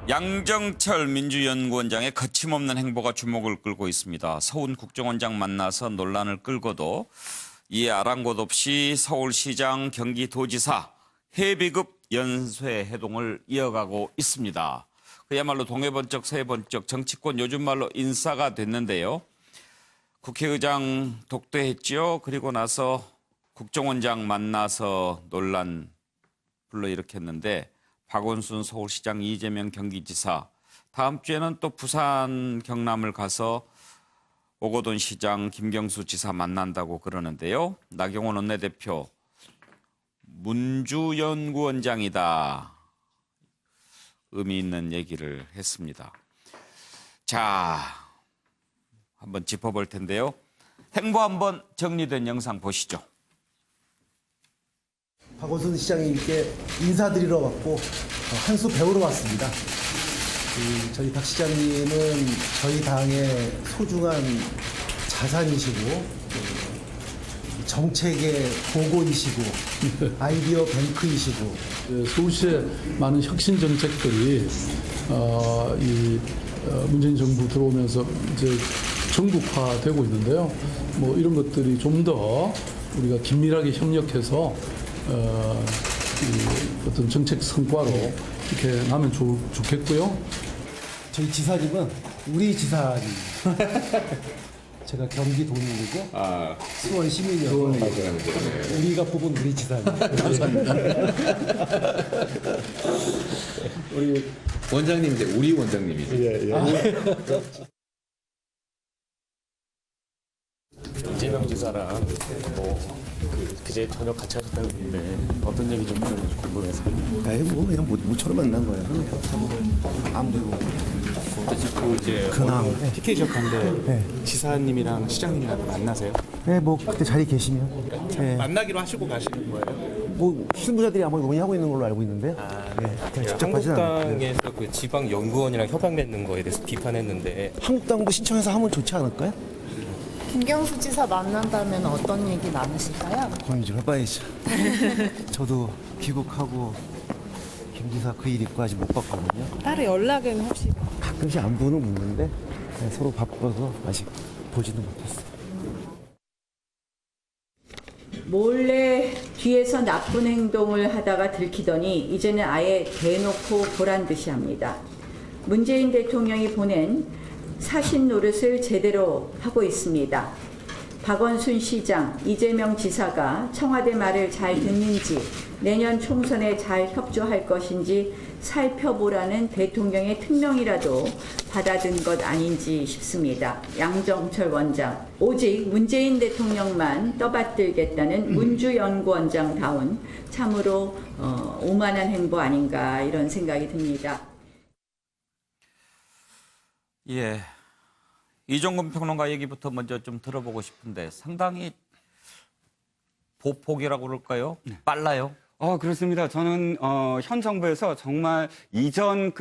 양정철 민주연구원장의 거침없는 행보가 주목을 끌고 있습니다. 서훈 국정원장 만나서 논란을 끌고도 이에 아랑곳 없이 서울시장, 경기도지사 해비급 연쇄 해동을 이어가고 있습니다. 그야말로 동해번쩍 서해번쩍 정치권 요즘 말로 인싸가 됐는데요. 국회의장 독대했죠. 그리고 나서 국정원장 만나서 논란 불러일으켰는데 박원순 서울시장, 이재명 경기지사, 다음 주에는 또 부산, 경남을 가서 오거돈 시장, 김경수 지사 만난다고 그러는데요. 나경원 원내대표, 문주연구원장이다. 의미 있는 얘기를 했습니다. 자, 한번 짚어볼 텐데요. 행보 한번 정리된 영상 보시죠. 박원순 시장님께 인사드리러 왔고 한 수 배우러 왔습니다. 저희 박 시장님은 저희 당의 소중한 자산이시고 정책의 보고이시고 아이디어 뱅크이시고 서울시의 많은 혁신 정책들이 문재인 정부 들어오면서 이제 전국화되고 있는데요. 뭐 이런 것들이 좀 더 우리가 긴밀하게 협력해서 어떤 정책 성과로 이렇게 나면 좋겠고요. 저희 지사님은 우리 지사님. 제가 경기 도민이고 수원 시민이고 우리가 뽑은 우리 지사님. 감사합니다. 우리 원장님인데 우리 원장님이죠. 이재명 지사랑 그제 저녁 같이 하셨다고 했는데 어떤 얘기 좀 궁금해서. 뭐 그냥 모처럼 만난 거예요. 아무데고. 이제 PK 시작하는데 지사님이랑 시장님이랑 만나세요? 네, 뭐 그때 자리 계시면. 네. 만나기로 하시고 가시는 거예요? 뭐 실무자들이 아마 논의하고 있는 걸로 알고 있는데요. 제가 직접 가지는 않았고요. 한국당에서 그 지방 연구원이랑 협약 맺는 거에 대해서 비판했는데 한국당도 신청해서 하면 좋지 않을까요? 김경수 지사 만난다면 어떤 얘기 나누실까요? 고민 좀 해봐야죠. 저도 귀국하고 김 지사 그 일 있고 아직 못 봤거든요. 따로 연락은 혹시? 가끔씩 안부는 묻는데 서로 바빠서 아직 보지는 못했어요. 몰래 뒤에서 나쁜 행동을 하다가 들키더니 이제는 아예 대놓고 보란 듯이 합니다. 문재인 대통령이 보낸 사신 노릇을 제대로 하고 있습니다. 박원순 시장, 이재명 지사가 청와대 말을 잘 듣는지 내년 총선에 잘 협조할 것인지 살펴보라는 대통령의 특명이라도 받아든 것 아닌지 싶습니다. 양정철 원장, 오직 문재인 대통령만 떠받들겠다는 문주연구원장다운 참으로 오만한 행보 아닌가 이런 생각이 듭니다. 예, 이종근 평론가 얘기부터 먼저 좀 들어보고 싶은데 상당히 보폭이라고 그럴까요? 빨라요? 그렇습니다. 저는 현 정부에서 정말 이전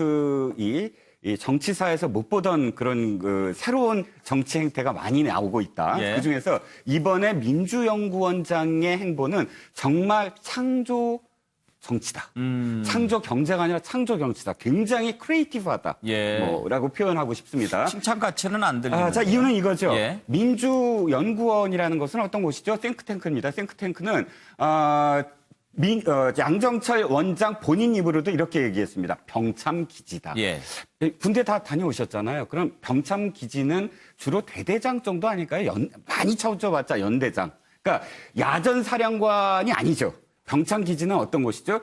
이 정치사에서 못 보던 그런 새로운 정치 행태가 많이 나오고 있다. 예. 그중에서 이번에 민주연구원장의 행보는 정말 창조 정치다. 창조 경제가 아니라 창조 정치다. 굉장히 크리에이티브하다. 라고 표현하고 싶습니다. 칭찬 가치는 안 들리는데. 자, 이유는 이거죠. 예. 민주연구원이라는 것은 어떤 곳이죠? 탱크탱크입니다. 탱크탱크는 양정철 원장 본인 입으로도 이렇게 얘기했습니다. 병참기지다. 예. 군대 다 다녀오셨잖아요. 그럼 병참기지는 주로 대대장 정도 아닐까요? 많이 쳐줘봤자 연대장. 그러니까 야전사령관이 아니죠. 병참기지는 어떤 곳이죠?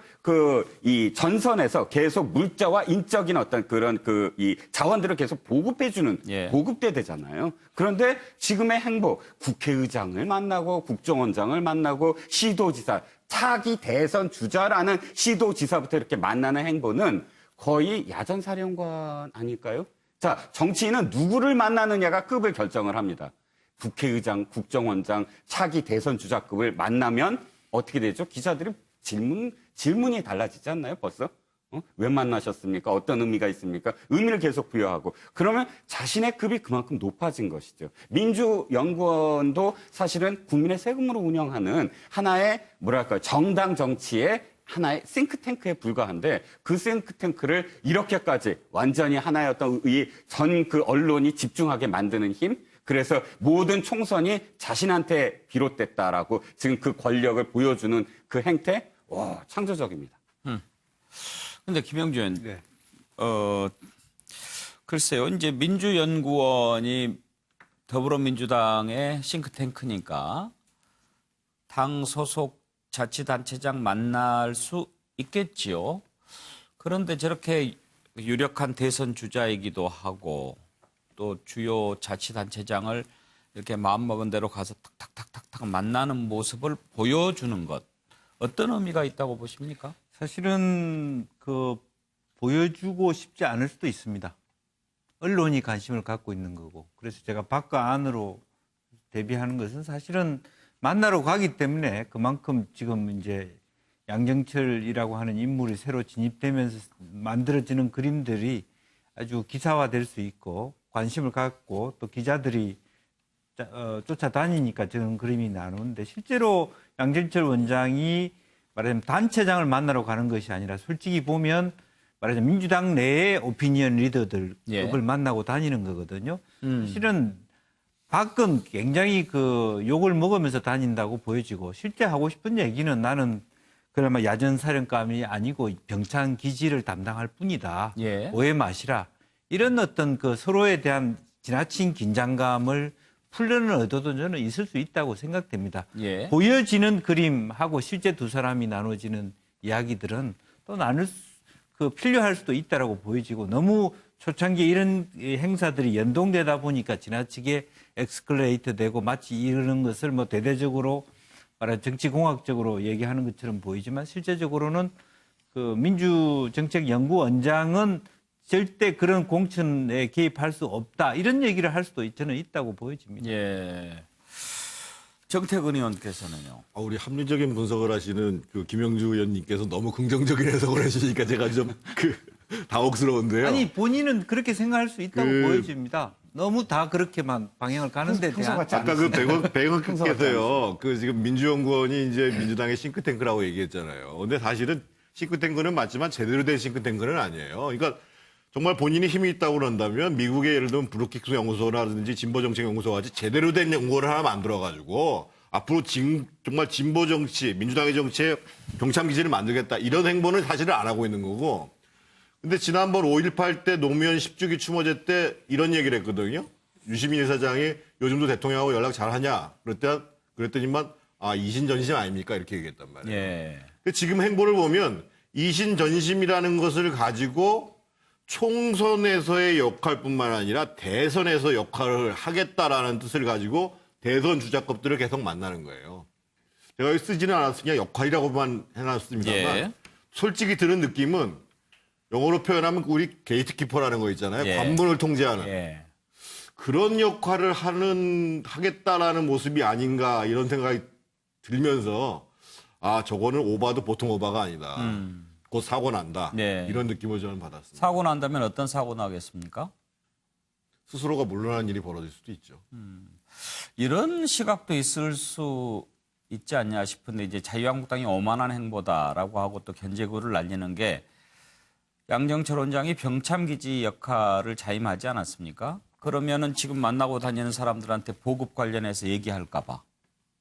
이 전선에서 계속 물자와 인적인 어떤 그런 이 자원들을 계속 보급해주는 보급대대잖아요. 그런데 지금의 행보, 국회의장을 만나고 국정원장을 만나고 시도지사, 차기 대선 주자라는 시도지사부터 이렇게 만나는 행보는 거의 야전사령관 아닐까요? 자, 정치인은 누구를 만나느냐가 급을 결정을 합니다. 국회의장, 국정원장, 차기 대선 주자급을 만나면 어떻게 되죠? 기자들이 질문이 달라지지 않나요, 벌써? 왜 만나셨습니까? 어떤 의미가 있습니까? 의미를 계속 부여하고. 그러면 자신의 급이 그만큼 높아진 것이죠. 민주연구원도 사실은 국민의 세금으로 운영하는 하나의 정당 정치의 하나의 싱크탱크에 불과한데 그 싱크탱크를 이렇게까지 완전히 하나의 어떤 전 그 언론이 집중하게 만드는 힘, 그래서 모든 총선이 자신한테 비롯됐다라고 지금 그 권력을 보여주는 그 행태, 와, 창조적입니다. 근데 김영준, 네. 글쎄요, 이제 민주연구원이 더불어민주당의 싱크탱크니까 당 소속 자치단체장 만날 수 있겠지요. 그런데 저렇게 유력한 대선 주자이기도 하고 또 주요 자치단체장을 이렇게 마음먹은 대로 가서 탁탁탁탁탁 만나는 모습을 보여주는 것, 어떤 의미가 있다고 보십니까? 사실은 보여주고 싶지 않을 수도 있습니다. 언론이 관심을 갖고 있는 거고. 그래서 제가 밖과 안으로 대비하는 것은 사실은 만나러 가기 때문에 그만큼 지금 이제 양정철이라고 하는 인물이 새로 진입되면서 만들어지는 그림들이 아주 기사화될 수 있고 관심을 갖고 또 기자들이 쫓아다니니까 저런 그림이 나오는데 실제로 양정철 원장이 말하자면 단체장을 만나러 가는 것이 아니라 솔직히 보면 말하자면 민주당 내의 오피니언 리더들 급을 만나고 다니는 거거든요. 사실은 밖은 굉장히 욕을 먹으면서 다닌다고 보여지고 실제 하고 싶은 얘기는 나는 그나마 야전사령감이 아니고 병창 기지를 담당할 뿐이다. 오해 마시라. 이런 어떤 서로에 대한 지나친 긴장감을 풀려는 의도도 저는 있을 수 있다고 생각됩니다. 보여지는 그림하고 실제 두 사람이 나눠지는 이야기들은 또 필요할 수도 있다라고 보여지고 너무 초창기에 이런 행사들이 연동되다 보니까 지나치게 엑스컬레이터 되고 마치 이러는 것을 대대적으로 정치공학적으로 얘기하는 것처럼 보이지만 실제적으로는 민주정책연구원장은 절대 그런 공천에 개입할 수 없다. 이런 얘기를 할 수도 저는 있다고 보여집니다. 정태근 의원께서는요. 우리 합리적인 분석을 하시는 김영주 의원님께서 너무 긍정적인 해석을 하시니까 제가 좀 당혹스러운데요. 아니 본인은 그렇게 생각할 수 있다고 보여집니다. 너무 다 그렇게만 방향을 가는데 대한 아까 배경께서요. 지금 민주연구원이 이제 민주당의 싱크탱크라고 얘기했잖아요. 근데 사실은 싱크탱크는 맞지만 제대로 된 싱크탱크는 아니에요. 그러니까 정말 본인이 힘이 있다고 그런다면 미국의 예를 들면 브루킹스 연구소라든지 진보정책연구소 같이 제대로 된 연구원을 하나 만들어가지고 앞으로 정말 진보 정치, 민주당의 정치에 병참 기지를 만들겠다 이런 행보는 사실은 안 하고 있는 거고. 근데 지난번 5.18 때 노무현 10주기 추모제 때 이런 얘기를 했거든요. 유시민 이사장이 요즘도 대통령하고 연락 잘하냐? 그랬더니만 이신전심 아닙니까? 이렇게 얘기했단 말이에요. 지금 행보를 보면 이신전심이라는 것을 가지고 총선에서의 역할뿐만 아니라 대선에서 역할을 하겠다라는 뜻을 가지고 대선 주자급들을 계속 만나는 거예요. 제가 쓰지는 않았으니까 역할이라고만 해놨습니다만 솔직히 드는 느낌은 영어로 표현하면 우리 게이트키퍼라는 거 있잖아요. 관문을 통제하는. 그런 역할을 하겠다라는 모습이 아닌가 이런 생각이 들면서 저거는 오바도 보통 오바가 아니다. 곧 사고 난다. 이런 느낌을 저는 받았습니다. 사고 난다면 어떤 사고 나겠습니까? 스스로가 물러나는 일이 벌어질 수도 있죠. 이런 시각도 있을 수 있지 않냐 싶은데 이제 자유한국당이 오만한 행보다라고 하고 또 견제구를 날리는 게 양정철 원장이 병참기지 역할을 자임하지 않았습니까? 그러면은 지금 만나고 다니는 사람들한테 보급 관련해서 얘기할까 봐.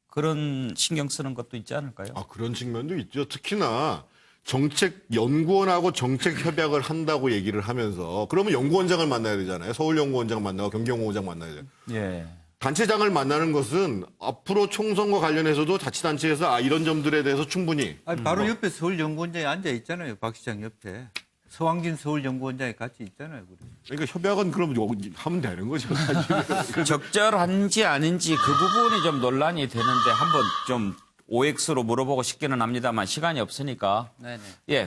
그런 신경 쓰는 것도 있지 않을까요? 그런 측면도 있죠. 특히나 정책연구원하고 정책협약을 한다고 얘기를 하면서 그러면 연구원장을 만나야 되잖아요. 서울연구원장 만나고 경기연구원장 만나야 돼요. 단체장을 만나는 것은 앞으로 총선과 관련해서도 자치단체에서 이런 점들에 대해서 충분히. 바로 옆에 서울연구원장이 앉아 있잖아요. 박 시장 옆에. 서왕진 서울연구원장이 같이 있잖아요. 그러니까 협약은 그럼 하면 되는 거죠. 사실. 적절한지 아닌지 그 부분이 좀 논란이 되는데 한번 좀 OX로 물어보고 싶기는 합니다만 시간이 없으니까.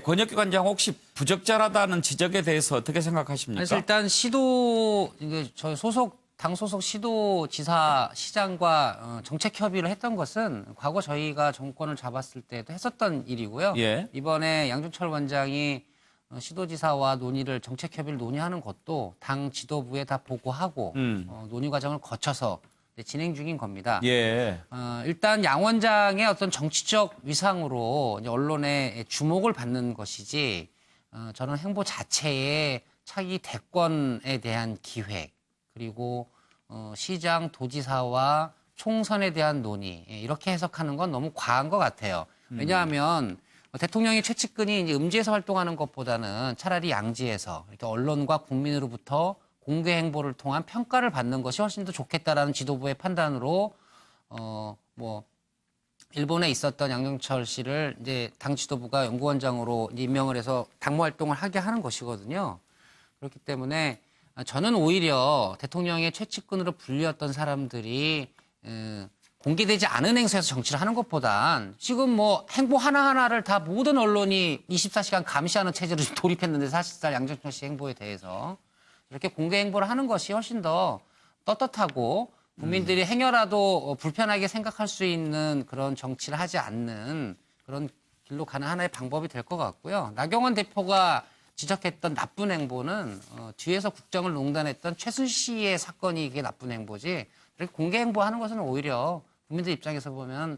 권혁기 관장 혹시 부적절하다는 지적에 대해서 어떻게 생각하십니까? 그래서 일단 저희 당 소속 시도지사 시장과 정책 협의를 했던 것은 과거 저희가 정권을 잡았을 때도 했었던 일이고요. 이번에 양정철 원장이 시도지사와 정책 협의를 논의하는 것도 당 지도부에 다 보고하고 논의 과정을 거쳐서 진행 중인 겁니다. 예. 일단 양 원장의 어떤 정치적 위상으로 이제 언론의 주목을 받는 것이지 저는 행보 자체에 차기 대권에 대한 기획 그리고 시장, 도지사와 총선에 대한 논의 이렇게 해석하는 건 너무 과한 것 같아요. 왜냐하면 대통령의 최측근이 이제 음지에서 활동하는 것보다는 차라리 양지에서 이렇게 언론과 국민으로부터 공개 행보를 통한 평가를 받는 것이 훨씬 더 좋겠다라는 지도부의 판단으로 일본에 있었던 양정철 씨를 이제 당 지도부가 연구원장으로 임명을 해서 당무 활동을 하게 하는 것이거든요. 그렇기 때문에 저는 오히려 대통령의 최측근으로 불리웠던 사람들이 공개되지 않은 행사에서 정치를 하는 것보단 지금 뭐 행보 하나하나를 다 모든 언론이 24시간 감시하는 체제로 돌입했는데 사실상 양정철 씨 행보에 대해서 이렇게 공개 행보를 하는 것이 훨씬 더 떳떳하고 국민들이 행여라도 불편하게 생각할 수 있는 그런 정치를 하지 않는 그런 길로 가는 하나의 방법이 될 것 같고요. 나경원 대표가 지적했던 나쁜 행보는 뒤에서 국정을 농단했던 최순실의 사건이 이게 나쁜 행보지 이렇게 공개 행보하는 것은 오히려 국민들 입장에서 보면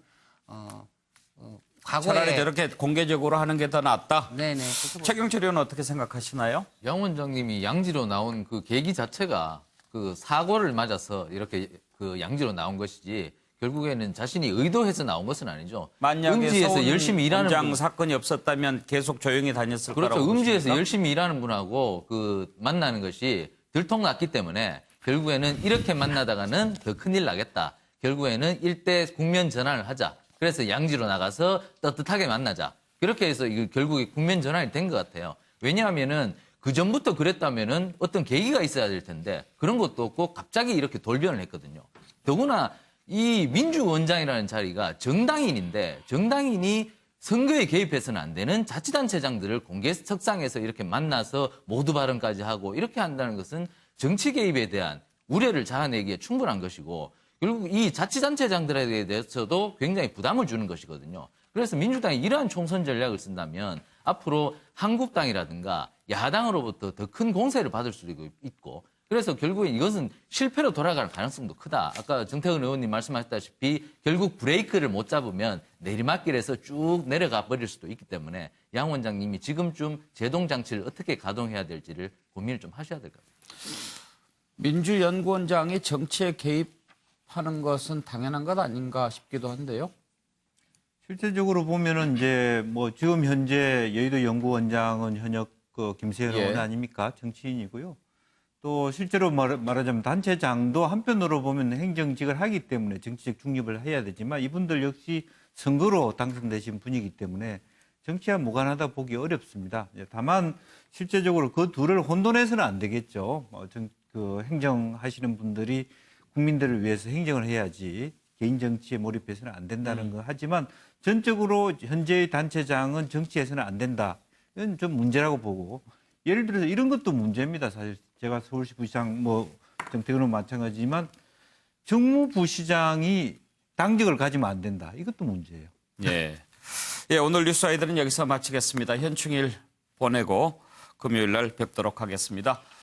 과거에 차라리 저렇게 공개적으로 하는 게 더 낫다. 네네. 최경철 의원은 어떻게 생각하시나요? 양 원장님이 양지로 나온 그 계기 자체가 그 사고를 맞아서 이렇게 그 양지로 나온 것이지 결국에는 자신이 의도해서 나온 것은 아니죠. 만약에 음지에서 열심히 일하는 원장 사건이 없었다면 계속 조용히 다녔을 그렇죠. 거라고 음지에서 보십니까? 열심히 일하는 분하고 그 만나는 것이 들통났기 때문에 결국에는 이렇게 만나다가는 더 큰일 나겠다. 결국에는 일대 국면 전환을 하자. 그래서 양지로 나가서 떳떳하게 만나자. 그렇게 해서 결국에 국면 전환이 된 것 같아요. 왜냐하면은 그 전부터 그랬다면은 어떤 계기가 있어야 될 텐데 그런 것도 없고 갑자기 이렇게 돌변을 했거든요. 더구나 이 민주원장이라는 자리가 정당인인데 정당인이 선거에 개입해서는 안 되는 자치단체장들을 공개석상에서 이렇게 만나서 모두 발언까지 하고 이렇게 한다는 것은 정치 개입에 대한 우려를 자아내기에 충분한 것이고 결국 이 자치단체장들에 대해서도 굉장히 부담을 주는 것이거든요. 그래서 민주당이 이러한 총선 전략을 쓴다면 앞으로 한국당이라든가 야당으로부터 더 큰 공세를 받을 수도 있고 그래서 결국에 이것은 실패로 돌아갈 가능성도 크다. 아까 정태근 의원님 말씀하셨다시피 결국 브레이크를 못 잡으면 내리막길에서 쭉 내려가 버릴 수도 있기 때문에 양 원장님이 지금쯤 제동장치를 어떻게 가동해야 될지를 고민을 좀 하셔야 될 것 같아요. 민주연구원장이 정치에 개입하는 것은 당연한 것 아닌가 싶기도 한데요. 실질적으로 보면은 이제 뭐 지금 현재 여의도 연구원장은 현역 김세현 의원 아닙니까? 정치인이고요. 또 실제로 말하자면 단체장도 한편으로 보면 행정직을 하기 때문에 정치적 중립을 해야 되지만 이분들 역시 선거로 당선되신 분이기 때문에 정치와 무관하다 보기 어렵습니다. 다만 실제적으로 그 둘을 혼돈해서는 안 되겠죠. 그 행정하시는 분들이 국민들을 위해서 행정을 해야지 개인 정치에 몰입해서는 안 된다는 거 하지만 전적으로 현재의 단체장은 정치해서는 안 된다. 이건 좀 문제라고 보고 예를 들어서 이런 것도 문제입니다. 사실 제가 서울시 부시장 정태근은 마찬가지지만 정무부시장이 당직을 가지면 안 된다. 이것도 문제예요. 예. 예, 오늘 뉴스 아이들은 여기서 마치겠습니다. 현충일 보내고 금요일 날 뵙도록 하겠습니다.